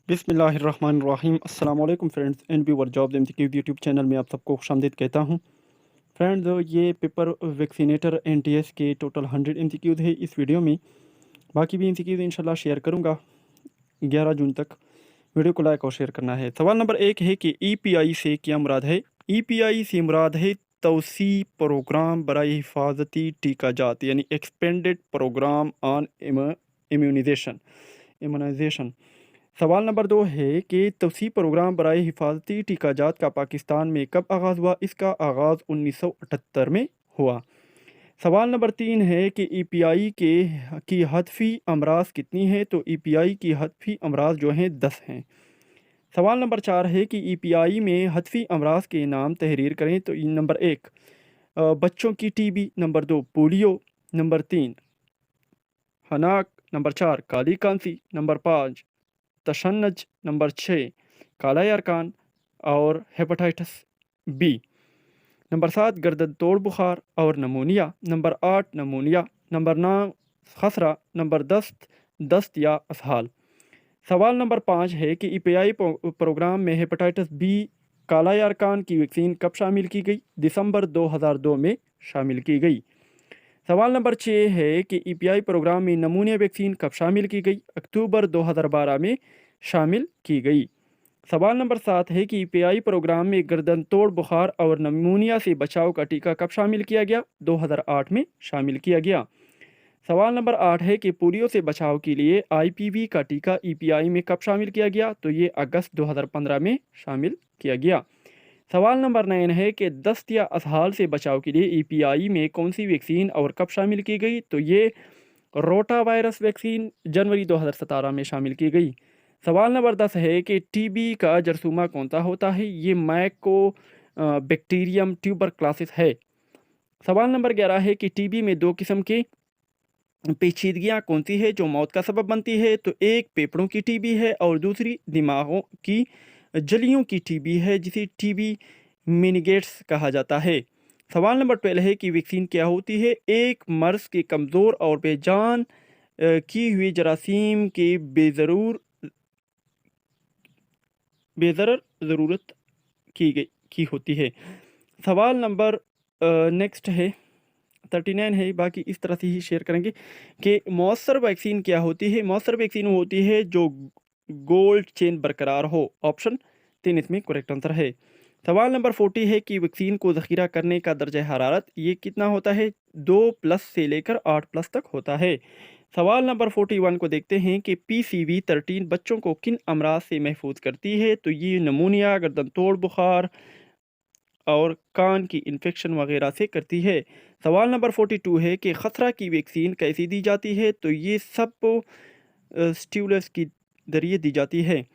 बिस्मिल्लाहिर्रहमानिर्रहीम। अस्सलाम वालेकुम friends and viewer jobs MCQ YouTube channel में आप सबको खुशामदीद कहता हूं। फ्रेंड्स, ये पेपर वैक्सीनेटर एनटीएस के टोटल 100 एमसीक्यूज़ है इस वीडियो में। बाकी भी एमसीक्यूज़ इंशाल्लाह शेयर करूंगा 11 जून तक। वीडियो को लाइक और शेयर करना है। सवाल नंबर 1 है कि ईपीआई से क्या मुराद है। ईपीआई से मुराद है तौसी प्रोग्राम बराए हिफाजती टीका जात, यानी एक्सपेंडेड प्रोग्राम ऑन इम्यूनाइजेशन। सवाल नंबर 2 है कि तवसी प्रोग्राम बराए हिफाजती टीकाजात का पाकिस्तान में कब आगाज़ हुआ। इसका आगाज़ 1978 में हुआ। सवाल नंबर 3 है कि ईपीआई की हतफी अमराज कितनी है। तो ईपीआई की हतफी अमराज जो हैं 10 हैं। सवाल नंबर 4 है कि ईपीआई में हतफी अमराज के नाम तहरीर करें। तो नंबर 1 बच्चों की टीबी, नंबर 2 पोलियो, नंबर 3 हनाक, नंबर 4 काली कांसी, नंबर 5 तशन्नज, नंबर 6 काला यारकान और हेपेटाइटिस बी, नंबर 7 गर्दन तोड़ बुखार और नमूनिया, नंबर 8 नमूनिया, नंबर 9 खसरा, नंबर 10 दस्त या असहाल। सवाल नंबर 5 है कि ईपीआई प्रोग्राम में हेपेटाइटिस बी काला यारकान की वैक्सीन कब शामिल की गई। दिसंबर 2002 में शामिल की गई। सवाल नंबर 6 है कि ईपीआई प्रोग्राम में नमूनिया वैक्सीन कब शामिल की गई। अक्टूबर 2012 में शामिल की गई। सवाल नंबर 7 है कि ईपीआई प्रोग्राम में गर्दन तोड़ बुखार और नमूनिया से बचाव का टीका कब शामिल किया गया। 2008 में शामिल किया गया। सवाल नंबर 8 है कि पोलियो से बचाव के लिए आईपीवी का टीका ईपीआई में कब शामिल किया गया। तो ये अगस्त 2015 में शामिल किया गया। सवाल नंबर 9 है कि दस्त या असहाल से बचाव के लिए ईपीआई में कौन सी वैक्सीन और कब शामिल की गई। तो ये रोटा वायरस वैक्सीन जनवरी 2017 में शामिल की गई। सवाल नंबर 10 है कि टीबी का जरसूमा कौन सा होता है। ये माइको बैक्टीरियम ट्यूबरक्लोसिस है। सवाल नंबर 11 है कि टीबी में दो किस्म की पेचीदगियाँ कौन सी है जो मौत का सबब बनती है। तो एक फेफड़ों की टीबी है और दूसरी दिमागों की जलियों की टीबी है, जिसे टीबी मिनिगेट्स कहा जाता है। सवाल नंबर 12 है कि वैक्सीन क्या होती है। एक मर्ज के कमज़ोर और बेजान की हुई जरासीम के बेज़रर ज़रूरत की होती है। सवाल नंबर नेक्स्ट है 39 है। बाकी इस तरह से ही शेयर करेंगे कि मौसर वैक्सीन क्या होती है। मौसर वैक्सीन वो होती है जो गोल्ड चेन बरकरार हो। ऑप्शन 3 इसमें करेक्ट आंसर है। सवाल नंबर 40 है कि वैक्सीन को ज़ख़ीरा करने का दर्जा हरारत ये कितना होता है। 2+ से लेकर 8+ तक होता है। सवाल नंबर 41 को देखते हैं कि PCV13 बच्चों को किन अमराज से महफूज करती है। तो ये नमूनिया, गर्दन तोड़ बुखार और कान की इन्फेक्शन वगैरह से करती है। सवाल नंबर 42 है कि खसरा की वैक्सीन कैसे दी जाती है। तो ये सब स्टिमुलस के ज़रिए दी जाती है।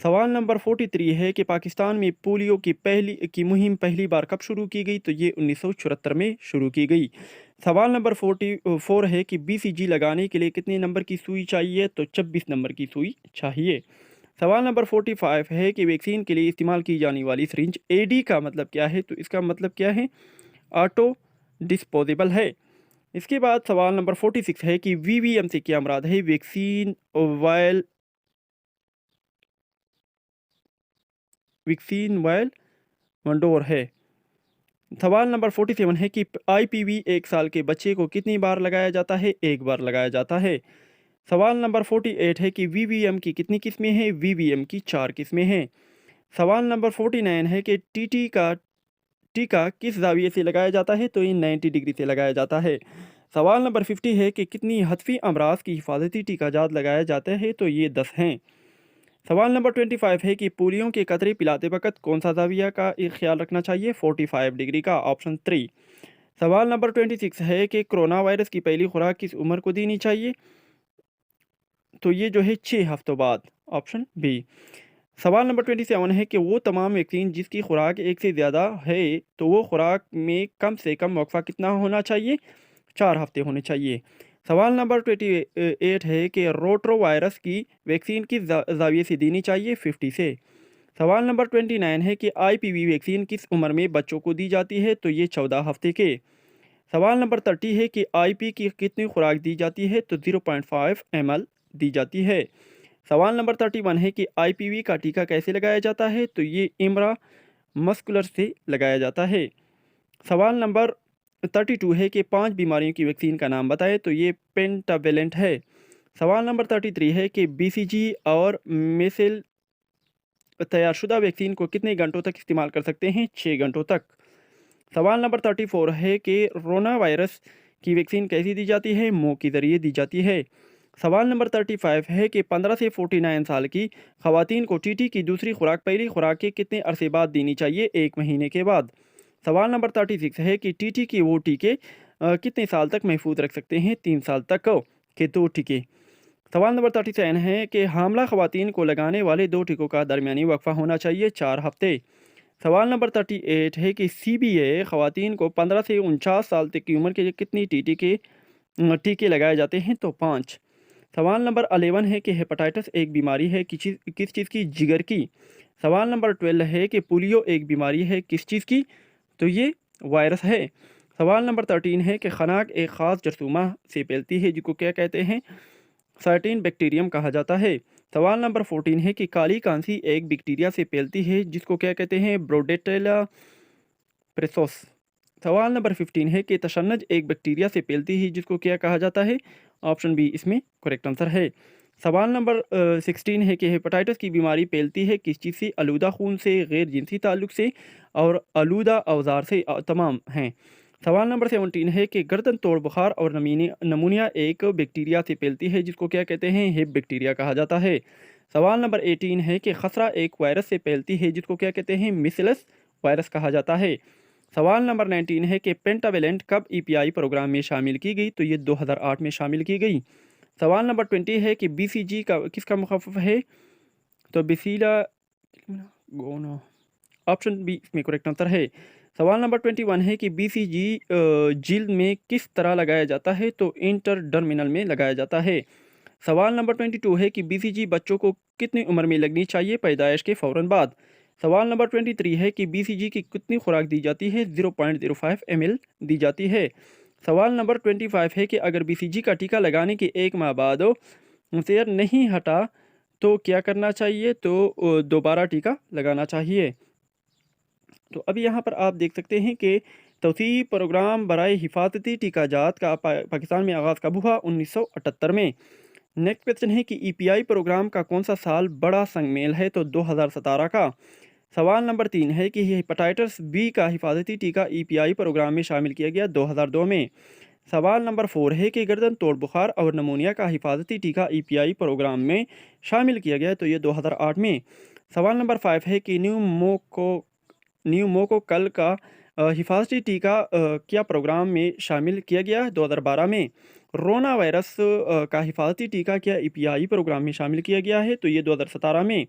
सवाल नंबर 43 है कि पाकिस्तान में पोलियो की मुहिम पहली बार कब शुरू की गई। तो ये 1974 में शुरू की गई। सवाल नंबर 44 है कि BCG लगाने के लिए कितने नंबर की सुई चाहिए। तो 26 नंबर की सुई चाहिए। सवाल नंबर 45 है कि वैक्सीन के लिए इस्तेमाल की जाने वाली सिरिंज AD का मतलब क्या है। तो इसका मतलब क्या है, ऑटो डिस्पोजेबल है। इसके बाद सवाल नंबर 46 है कि VVM से क्या मुराद है। वैक्सीन वायल मंडोर है। सवाल नंबर 47 है कि IPV 1 साल के बच्चे को कितनी बार लगाया जाता है। एक बार लगाया जाता है। सवाल नंबर 48 है कि VVM की कितनी किस्में हैं। VVM की 4 किस्में हैं। सवाल नंबर 49 है कि TT का टीका किस जाविये से लगाया जाता है। तो ये 90 डिग्री से लगाया जाता है। सवाल नंबर 50 है कि कितनी हतफी अमराज की हिफाजती टीकाजात लगाया जाता है। तो ये 10 हैं। सवाल नंबर 25 है कि पोलियो के कतरे पिलाते वक्त कौन सा जाविया का ख्याल रखना चाहिए। 45 डिग्री का, ऑप्शन 3। सवाल नंबर 26 है कि कोरोना वायरस की पहली खुराक किस उम्र को देनी चाहिए। तो ये जो है 6 हफ्तों बाद, ऑप्शन बी। सवाल नंबर 27 है कि वो तमाम वैक्सीन जिसकी खुराक एक से ज़्यादा है तो वो खुराक में कम से कम वक्फा कितना होना चाहिए। 4 हफ्ते होने चाहिए। सवाल नंबर 28 है कि रोटरो वायरस की वैक्सीन किस जाविये से देनी चाहिए। 50 से। सवाल नंबर 29 है कि IPV वैक्सीन किस उम्र में बच्चों को दी जाती है। तो ये 14 हफ्ते के। सवाल नंबर 30 है कि IP की कितनी खुराक दी जाती है। तो 0.5 ml दी जाती है। सवाल नंबर 31 है कि IPV का टीका कैसे लगाया जाता है, तो ये इम्रा मस्कुलर से लगाया जाता है। सवाल नंबर 32 है कि 5 बीमारियों की वैक्सीन का नाम बताएं, तो ये पेंटावेलेंट है। सवाल नंबर 33 है कि BCG और मेसेल तैयारशुदा वैक्सीन को कितने घंटों तक इस्तेमाल कर सकते हैं? 6 घंटों तक। सवाल नंबर 34 है कि रोना वायरस की वैक्सीन कैसी दी जाती है? मुंह के ज़रिए दी जाती है। सवाल नंबर 35 है कि 15 से 49 साल की खवातीन को टीटी की दूसरी खुराक पहली खुराक के कितने अरसे बाद देनी चाहिए? 1 महीने के बाद। सवाल नंबर 36 है कि टीटी के वो टीके कितने साल तक महफूज रख सकते हैं? 3 साल तक के 2 टीके। सवाल नंबर 37 है कि हामला खवातीन को लगाने वाले 2 टीकों का दरमियानी वक्फा होना चाहिए 4 हफ्ते। सवाल नंबर 38 है कि CBA खवातीन को 15 से 49 साल तक की उम्र के लिए कितनी टीके लगाए जाते हैं? तो 5। सवाल नंबर 11 है कि हेपेटाइटिस एक बीमारी है किस चीज़ की? जिगर की। सवाल नंबर 12 है कि पोलियो एक बीमारी है किस चीज़ की? तो ये वायरस है। सवाल नंबर 13 है कि खनाक एक ख़ास जरसूमा से फैलती है जिसको क्या कहते हैं? सर्टेन बैक्टीरियम कहा जाता है। सवाल नंबर 14 है कि काली कांसी एक बैक्टीरिया से फैलती है जिसको क्या कहते हैं? ब्रोडेटेला प्रेसोस। सवाल नंबर 15 है कि तशन्नुज एक बैक्टीरिया से फैलती है जिसको क्या कहा जाता है? ऑप्शन बी इसमें करेक्ट आंसर है। सवाल नंबर 16 है कि हेपेटाइटिस की बीमारी फैलती है किस चीज़ से? आलूदा खून से, गैर जिनसी ताल्लुक से और आलूदा औजार से तमाम हैं। सवाल नंबर 17 है कि गर्दन तोड़ बुखार और नमूनिया एक बैक्टीरिया से फैलती है जिसको क्या कहते हैं? हिप बैक्टीरिया कहा जाता है। सवाल नंबर 18 है कि खसरा एक वायरस से फैलती है जिसको क्या कहते हैं? मिसलस वायरस कहा जाता है। सवाल नंबर 19 है कि पेंटावेलेंट कब EPI प्रोग्राम में शामिल की गई? तो ये 2008 में शामिल की गई। सवाल नंबर 20 है कि BCG का किसका मुखफ़फ़ है? तो बिसीला गोनो। ऑप्शन बी इसमें करेक्ट आंसर है। सवाल नंबर 21 है कि BCG जिल्द में किस तरह लगाया जाता है? तो इंटरडर्मिनल में लगाया जाता है। सवाल नंबर 22 है कि BCG बच्चों को कितनी उम्र में लगनी चाहिए? पैदाइश के फ़ौरन बाद। सवाल नंबर 23 है कि BCG की कितनी खुराक दी जाती है? 0.05 ml दी जाती है। सवाल नंबर 25 है कि अगर BCG का टीका लगाने के 1 माह बाद सेयर नहीं हटा तो क्या करना चाहिए? तो दोबारा टीका लगाना चाहिए। तो अभी यहाँ पर आप देख सकते हैं कि तौसीफ़ प्रोग्राम बराए हिफाजती टीकाजात का पाकिस्तान में आगाज़ कब हुआ? 1978 में। नेक्स्ट क्वेश्चन है कि EPI प्रोग्राम का कौन सा साल बड़ा संगमेल है? तो 2017 का। सवाल नंबर 3 है कि हेपेटाइटिस B का हिफाजती टीका EPI प्रोग्राम में शामिल किया गया 2002 में। सवाल नंबर 4 है कि गर्दन तोड़ बुखार और नमूनिया का हिफाजती टीका EPI प्रोग्राम में शामिल किया गया तो ये 2008 में। सवाल नंबर 5 है कि न्यूमोकोकल का हिफाजती टीका क्या प्रोग्राम में शामिल किया गया? 2012 में। रोना वायरस का हिफाजती टीका क्या EPI प्रोग्राम में शामिल किया गया है? तो ये 2017 में।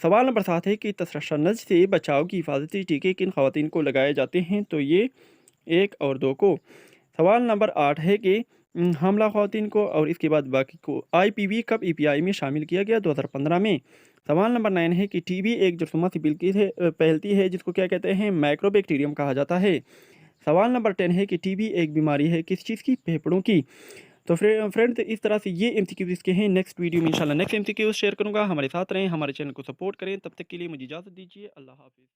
सवाल नंबर 7 है कि तशन्नुज से बचाव की हिफाजती टीके किन खवातीन को लगाए जाते हैं? तो ये 1 और 2 को। सवाल नंबर 8 है कि हमला खवातीन को और इसके बाद बाकी को IPV कब EPI में शामिल किया गया? 2015 में। सवाल नंबर 9 है कि TB एक जरसूमा से फैलती है जिसको क्या कहते हैं? माइक्रोबैक्टीरियम कहा जाता है। सवाल नंबर 10 है कि TB एक बीमारी है किस चीज़ की? फेफड़ों की। तो फ्रेंड्स इस तरह से ये MCQs इसके हैं। नेक्स्ट वीडियो में इंशाल्लाह नेक्स्ट MCQs शेयर करूँगा। हमारे साथ रहें, हमारे चैनल को सपोर्ट करें। तब तक के लिए मुझे इजाज़त दीजिए। अल्लाह हाफ़िज़।